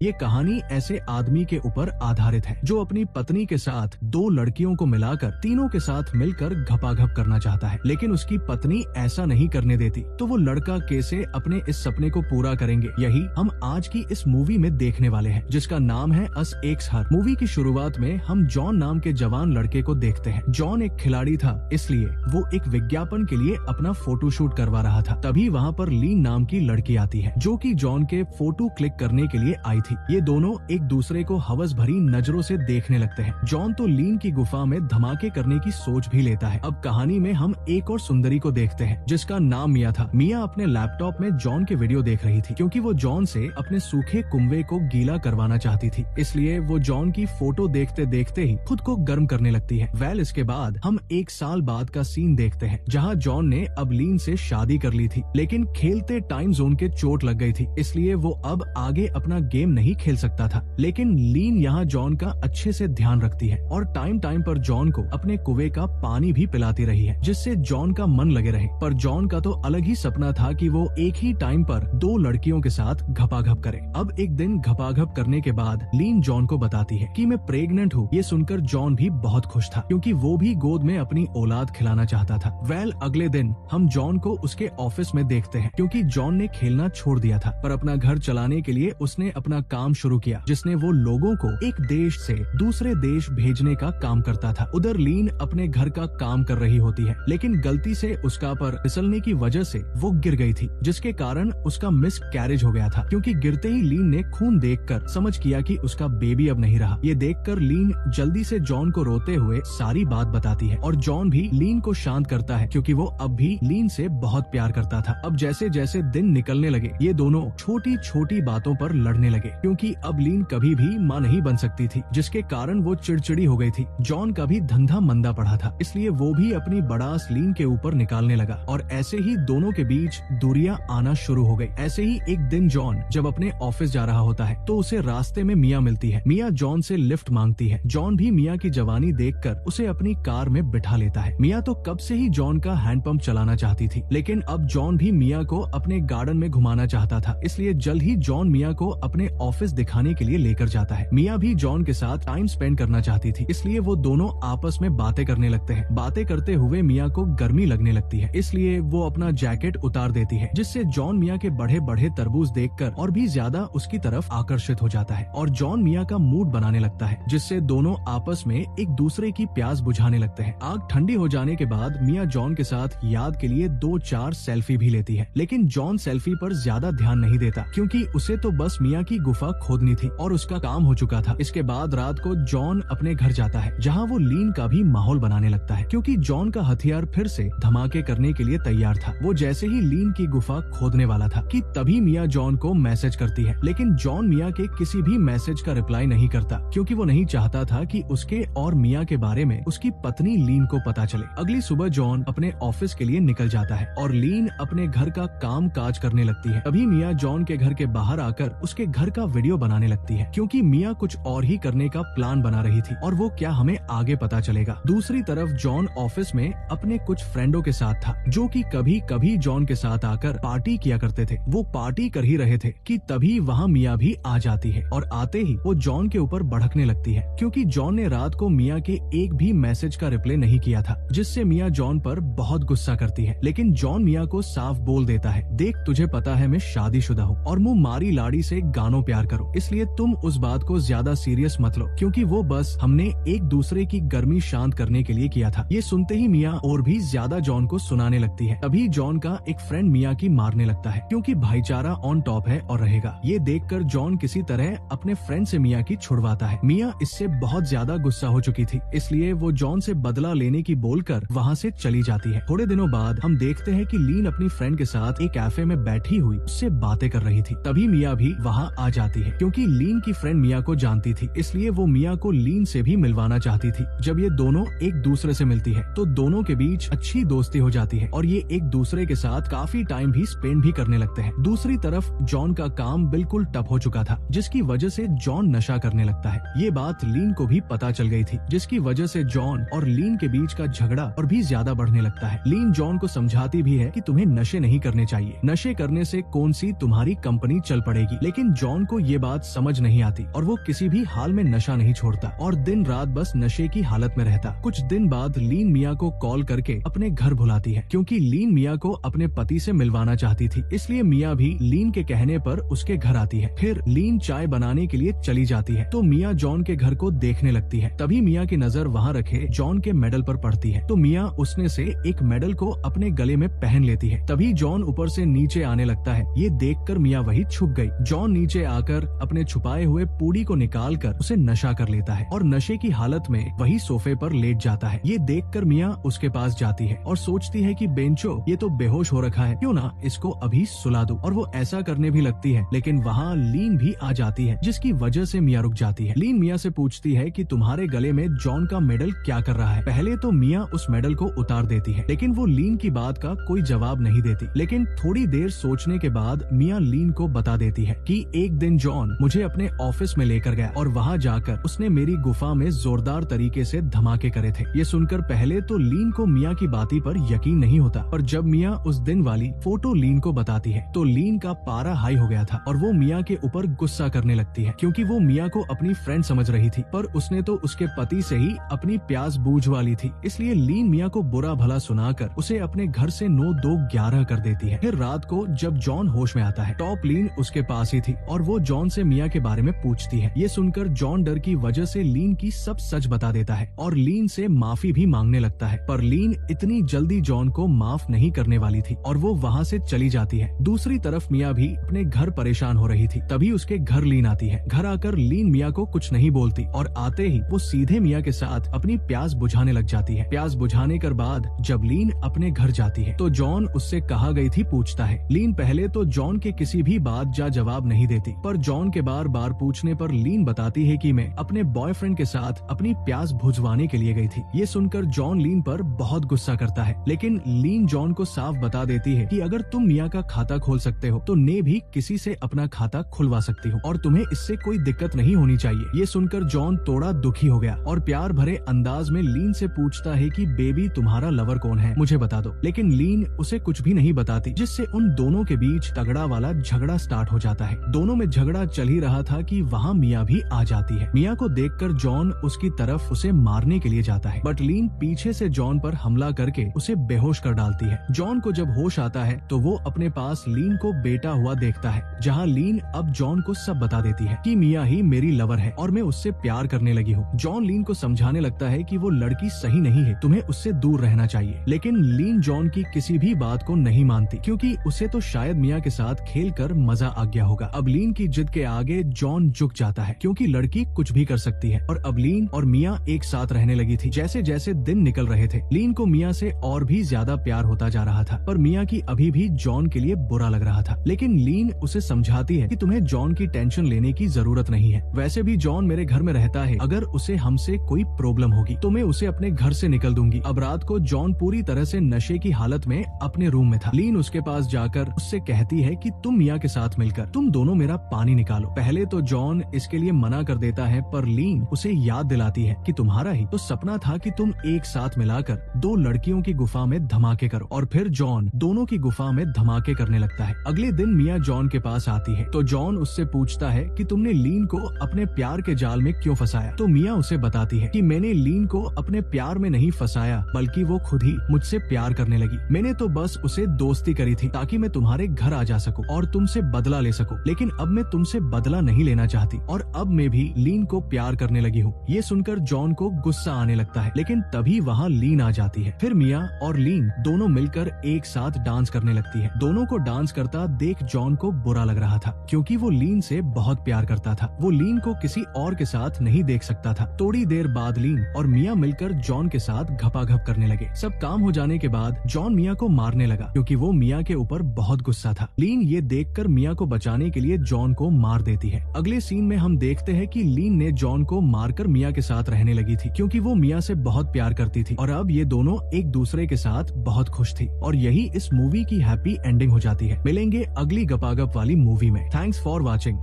ये कहानी ऐसे आदमी के ऊपर आधारित है जो अपनी पत्नी के साथ 2 लड़कियों को मिलाकर तीनों के साथ मिलकर घपाघप करना चाहता है, लेकिन उसकी पत्नी ऐसा नहीं करने देती। तो वो लड़का कैसे अपने इस सपने को पूरा करेंगे, यही हम आज की इस मूवी में देखने वाले हैं, जिसका नाम है अस एक्स हर। मूवी की शुरुआत में हम जॉन नाम के जवान लड़के को देखते हैं। जॉन एक खिलाड़ी था, इसलिए वो एक विज्ञापन के लिए अपना फोटो शूट करवा रहा था। तभी वहाँ पर लीन नाम की लड़की आती है जो कि जॉन के फोटो क्लिक करने के लिए आई थी। ये दोनों एक दूसरे को हवस भरी नजरों से देखने लगते हैं। जॉन तो लीन की गुफा में धमाके करने की सोच भी लेता है। अब कहानी में हम एक और सुंदरी को देखते हैं जिसका नाम मिया था। मिया अपने लैपटॉप में जॉन के वीडियो देख रही थी क्योंकि वो जॉन से अपने सूखे कुंबे को गीला करवाना चाहती थी, इसलिए वो जॉन की फोटो देखते देखते ही खुद को गर्म करने लगती है। इसके बाद हम 1 साल बाद का सीन देखते हैं जहाँ जॉन ने अब लीन से शादी कर ली थी, लेकिन खेलते टाइम जोन के चोट लग गई थी, इसलिए वो अब आगे अपना गेम नहीं खेल सकता था। लेकिन लीन यहाँ जॉन का अच्छे से ध्यान रखती है और टाइम टाइम पर जॉन को अपने कुएं का पानी भी पिलाती रही है, जिससे जॉन का मन लगे रहे। पर जॉन का तो अलग ही सपना था कि वो एक ही टाइम पर 2 लड़कियों के साथ घपाघप करे। अब एक दिन घपाघप करने के बाद लीन जॉन को बताती है कि मैं प्रेग्नेंट हूँ। ये सुनकर जॉन भी बहुत खुश था क्योंकि वो भी गोद में अपनी औलाद खिलाना चाहता था। अगले दिन हम जॉन को उसके ऑफिस में देखते हैं क्योंकि जॉन ने खेलना छोड़ दिया था, पर अपना घर चलाने के लिए उसने अपना काम शुरू किया, जिसने वो लोगों को एक देश से दूसरे देश भेजने का काम करता था। उधर लीन अपने घर का काम कर रही होती है, लेकिन गलती से उसका पर फिसलने की वजह से वो गिर गई थी, जिसके कारण उसका मिस कैरेज हो गया था। क्योंकि गिरते ही लीन ने खून देखकर समझ किया कि उसका बेबी अब नहीं रहा। ये देखकर लीन जल्दी से जॉन को रोते हुए सारी बात बताती है और जॉन भी लीन को शांत करता है क्योंकि वो अब भी लीन से बहुत प्यार करता था। अब जैसे जैसे दिन निकलने लगे ये दोनों छोटी छोटी बातों पर लड़ने लगे क्योंकि अब लीन कभी भी माँ नहीं बन सकती थी, जिसके कारण वो चिड़चिड़ी हो गई थी। जॉन का भी धंधा मंदा पड़ा था, इसलिए वो भी अपनी बड़ास लीन के ऊपर निकालने लगा और ऐसे ही दोनों के बीच दूरियां आना शुरू हो गई। ऐसे ही एक दिन जॉन जब अपने ऑफिस जा रहा होता है तो उसे रास्ते में मिया मिलती है। मिया जॉन से लिफ्ट मांगती है। जॉन भी मिया की जवानी देखकर उसे अपनी कार में बिठा लेता है। मिया तो कब से ही जॉन का हैंडपंप चलाना चाहती थी, लेकिन अब जॉन भी मिया को अपने गार्डन में घुमाना चाहता था, इसलिए जल्द ही जॉन मिया को अपने ऑफिस दिखाने के लिए लेकर जाता है। मिया भी जॉन के साथ टाइम स्पेंड करना चाहती थी, इसलिए वो दोनों आपस में बातें करने लगते हैं। बातें करते हुए मिया को गर्मी लगने लगती है, इसलिए वो अपना जैकेट उतार देती है, जिससे जॉन मिया के बढ़े बढ़े तरबूज देखकर और भी ज्यादा उसकी तरफ आकर्षित हो जाता है और जॉन मिया का मूड बनाने लगता है, जिससे दोनों आपस में एक दूसरे की प्यास बुझाने लगते हैं। आग ठंडी हो जाने के बाद मिया जॉन के साथ याद के लिए 2-4 सेल्फी भी लेती है, लेकिन जॉन सेल्फी पर ज्यादा ध्यान नहीं देता क्योंकि उसे तो बस मिया की गुफा खोदनी थी और उसका काम हो चुका था। इसके बाद रात को जॉन अपने घर जाता है जहाँ वो लीन का भी माहौल बनाने लगता है क्योंकि जॉन का हथियार फिर से धमाके करने के लिए तैयार था। वो जैसे ही लीन की गुफा खोदने वाला था कि तभी मिया जॉन को मैसेज करती है, लेकिन जॉन मिया के किसी भी मैसेज का रिप्लाई नहीं करता क्योंकि वो नहीं चाहता था कि उसके और मिया के बारे में उसकी पत्नी लीन को पता चले। अगली सुबह जॉन अपने ऑफिस के लिए निकल जाता है और लीन अपने घर का काम काज करने लगती है। तभी मिया जॉन के घर के बाहर आकर उसके घर का वीडियो बनाने लगती है क्योंकि मिया कुछ और ही करने का प्लान बना रही थी और वो क्या हमें आगे पता चलेगा। दूसरी तरफ जॉन ऑफिस में अपने कुछ फ्रेंडों के साथ था जो कि कभी कभी जॉन के साथ आकर पार्टी किया करते थे। वो पार्टी कर ही रहे थे कि तभी वहाँ मिया भी आ जाती है और आते ही वो जॉन के ऊपर भड़कने लगती है क्योंकि जॉन ने रात को मिया के एक भी मैसेज का रिप्लाई नहीं किया था, जिससे मिया जॉन पर बहुत गुस्सा करती है। लेकिन जॉन मिया को साफ बोल देता है, देख तुझे पता है मैं शादीशुदा हूँ और मुँह मारी लाड़ी से गानो प्यार करो, इसलिए तुम उस बात को ज्यादा सीरियस मत लो क्योंकि वो बस हमने एक दूसरे की गर्मी शांत करने के लिए किया था। ये सुनते ही मिया और भी ज्यादा जॉन को सुनाने लगती है। तभी जॉन का एक फ्रेंड मिया की मारने लगता है क्योंकि भाईचारा ऑन टॉप है और रहेगा। ये देखकर जॉन किसी तरह अपने फ्रेंड से मिया की छुड़वाता है। मिया इससे बहुत ज्यादा गुस्सा हो चुकी थी, इसलिए वो जॉन से बदला लेने की बोलकर वहाँ से चली जाती है। थोड़े दिनों बाद हम देखते हैं कि लीन अपनी फ्रेंड के साथ एक कैफे में बैठी हुई उससे बातें कर रही थी। तभी मिया भी वहाँ आ जाती है क्योंकि लीन की फ्रेंड मिया को जानती थी, इसलिए वो मिया को लीन से भी मिलवाना चाहती थी। जब ये दोनों एक दूसरे से मिलती है तो दोनों के बीच अच्छी दोस्ती हो जाती है और ये एक दूसरे के साथ काफी टाइम भी स्पेंड भी करने लगते हैं। दूसरी तरफ जॉन का काम बिल्कुल टफ हो चुका था, जिसकी वजह से जॉन नशा करने लगता है। ये बात लीन को भी पता चल गई थी, जिसकी वजह से जॉन और लीन के बीच का झगड़ा और भी ज्यादा बढ़ने लगता है। लीन जॉन को समझाती भी है कि तुम्हें नशे नहीं करने चाहिए, नशे करने से कौन सी तुम्हारी कंपनी चल पड़ेगी, लेकिन जॉन को ये बात समझ नहीं आती और वो किसी भी हाल में नशा नहीं छोड़ता और दिन रात बस नशे की हालत में रहता। कुछ दिन बाद लीन मिया को कॉल करके अपने घर बुलाती है क्योंकि लीन मिया को अपने पति से मिलवाना चाहती थी, इसलिए मिया भी लीन के कहने पर उसके घर आती है। फिर लीन चाय बनाने के लिए चली जाती है तो मिया जॉन के घर को देखने लगती है। तभी मिया की नजर वहाँ रखे जॉन के मेडल पर पड़ती है तो मिया उसने से एक मेडल को अपने गले में पहन लेती है। तभी जॉन ऊपर से नीचे आने लगता है। ये देखकर मिया वही छुप गई। जॉन नीचे आकर अपने छुपाए हुए पूड़ी को निकाल कर उसे नशा कर लेता है और नशे की हालत में वही सोफे पर लेट जाता है। ये देखकर मिया उसके पास जाती है और सोचती है कि बेंचो ये तो बेहोश हो रखा है, क्यों ना इसको अभी सुला दूं। और वो ऐसा करने भी लगती है, लेकिन वहाँ लीन भी आ जाती है जिसकी वजह से मिया रुक जाती है। लीन मिया से पूछती है कि तुम्हारे गले में जॉन का मेडल क्या कर रहा है। पहले तो मिया उस मेडल को उतार देती है, लेकिन वो लीन की बात का कोई जवाब नहीं देती। लेकिन थोड़ी देर सोचने के बाद मिया लीन को बता देती है कि एक दिन जॉन मुझे अपने ऑफिस में लेकर गया और वहाँ जाकर उसने मेरी गुफा में जोरदार तरीके से धमाके करे थे। ये सुनकर पहले तो लीन को मिया की बाती पर यकीन नहीं होता, पर जब मिया उस दिन वाली फोटो लीन को बताती है तो लीन का पारा हाई हो गया था और वो मिया के ऊपर गुस्सा करने लगती है क्योंकि वो मिया को अपनी फ्रेंड समझ रही थी, पर उसने तो उसके पति से ही अपनी प्यास बूझ वाली थी। इसलिए लीन मिया को बुरा भला सुनाकर उसे अपने घर से 9-2-11 कर देती है। फिर रात को जब जॉन होश में आता है, टॉप लीन उसके पास ही थी और वो जॉन से मिया के बारे में पूछती है। ये सुनकर जॉन डर की वजह से लीन की सब सच बता देता है और लीन से माफी भी मांगने लगता है, पर लीन इतनी जल्दी जॉन को माफ नहीं करने वाली थी और वो वहाँ से चली जाती है। दूसरी तरफ मिया भी अपने घर परेशान हो रही थी। तभी उसके घर लीन आती है। घर आकर लीन मिया को कुछ नहीं बोलती और आते ही वो सीधे मिया के साथ अपनी प्यास बुझाने लग जाती है। प्यास बुझाने के बाद जब लीन अपने घर जाती है तो जॉन उससे कहा गई थी पूछता है। लीन पहले तो जॉन के किसी भी बात जा जवाब नहीं देती, पर जॉन के बार बार पूछने पर लीन बताती है कि मैं अपने बॉयफ्रेंड के साथ अपनी प्यास बुझवाने के लिए गई थी। ये सुनकर जॉन लीन पर बहुत गुस्सा करता है, लेकिन लीन जॉन को साफ बता देती है कि अगर तुम मिया का खाता खोल सकते हो तो ने भी किसी से अपना खाता खुलवा सकती हो और तुम्हें इससे कोई दिक्कत नहीं होनी चाहिए। ये सुनकर जॉन थोड़ा दुखी हो गया और प्यार भरे अंदाज में लीन से पूछता है कि बेबी तुम्हारा लवर कौन है, मुझे बता दो। लेकिन लीन उसे कुछ भी नहीं बताती, जिससे उन दोनों के बीच तगड़ा वाला झगड़ा स्टार्ट हो जाता है। दोनों में झगड़ा चल ही रहा था कि वहाँ मिया भी आ जाती है। मिया को देखकर जॉन उसकी तरफ उसे मारने के लिए जाता है, बट लीन पीछे से जॉन पर हमला करके उसे बेहोश कर डालती है। जॉन को जब होश आता है तो वो अपने पास लीन को बेटा हुआ देखता है, जहाँ लीन अब जॉन को सब बता देती है कि मिया ही मेरी लवर है और मैं उससे प्यार करने लगी हूँ। जॉन लीन को समझाने लगता है कि वो लड़की सही नहीं है, तुम्हें उससे दूर रहना चाहिए। लेकिन लीन जॉन की किसी भी बात को नहीं मानती क्योंकि उसे तो शायद मिया के साथ खेल कर मजा आ गया होगा। अब लीन की जिद के आगे जॉन झुक जाता है क्योंकि लड़की कुछ भी कर सकती है और अब लीन और मिया एक साथ रहने लगी थी। जैसे जैसे दिन निकल रहे थे, लीन को मिया से और भी ज्यादा प्यार होता जा रहा था, पर मिया की अभी भी जॉन के लिए बुरा लग रहा था। लेकिन लीन उसे समझाती है कि तुम्हें जॉन की टेंशन लेने की जरूरत नहीं है, वैसे भी जॉन मेरे घर में रहता है, अगर उसे हमसे कोई प्रॉब्लम होगी तो मैं उसे अपने घर से निकल दूंगी। अब रात को जॉन पूरी तरह से नशे की हालत में अपने रूम में था। लीन उसके पास जाकर उससे कहती है कि तुम मिया के साथ मिलकर तुम दोनों मेरा पानी निकालो। पहले तो जॉन इसके लिए मना कर देता है, पर लीन उसे याद दिलाती है कि तुम्हारा ही तो सपना था कि तुम एक साथ मिलाकर 2 लड़कियों की गुफा में धमाके करो, और फिर जॉन दोनों की गुफा में धमाके करने लगता है। अगले दिन मिया जॉन के पास आती है तो जॉन उससे पूछता है कि तुमने लीन को अपने प्यार के जाल में क्यों फंसाया। तो मिया उसे बताती है कि मैंने लीन को अपने प्यार में नहीं फंसाया, बल्कि वो खुद ही मुझसे प्यार करने लगी। मैंने तो बस उसे दोस्ती करी थी ताकि मैं तुम्हारे घर आ जा सकूं और तुमसे बदला ले सकूं, लेकिन अब मैं तुमसे बदला नहीं लेना चाहती और अब मैं भी लीन को प्यार करने लगी हूँ। ये सुनकर जॉन को गुस्सा आने लगता है, लेकिन तभी वहाँ लीन आ जाती है। फिर मिया और लीन दोनों मिलकर एक साथ डांस करने लगती है। दोनों को डांस करता देख जॉन को बुरा लग रहा था क्योंकि वो लीन से बहुत प्यार करता था। वो लीन को किसी और के साथ नहीं देख सकता था। थोड़ी देर बाद लीन और मिया मिलकर जॉन के साथ घपाघप करने लगे। सब काम हो जाने के बाद जॉन मिया को मारने लगा क्योंकि वो मिया के ऊपर बहुत गुस्सा था। लीन ये देखकर मिया को बचाने के लिए जॉन को मार देती है। अगले सीन में हम देखते हैं कि लीन ने जॉन को मारकर मिया के साथ रहने लगी थी क्योंकि वो मिया से बहुत प्यार करती थी और अब ये दोनों एक दूसरे के साथ बहुत खुश थी और यही इस मूवी की हैप्पी एंडिंग हो जाती है। मिलेंगे अगली गपागप वाली मूवी में। Thanks for watching.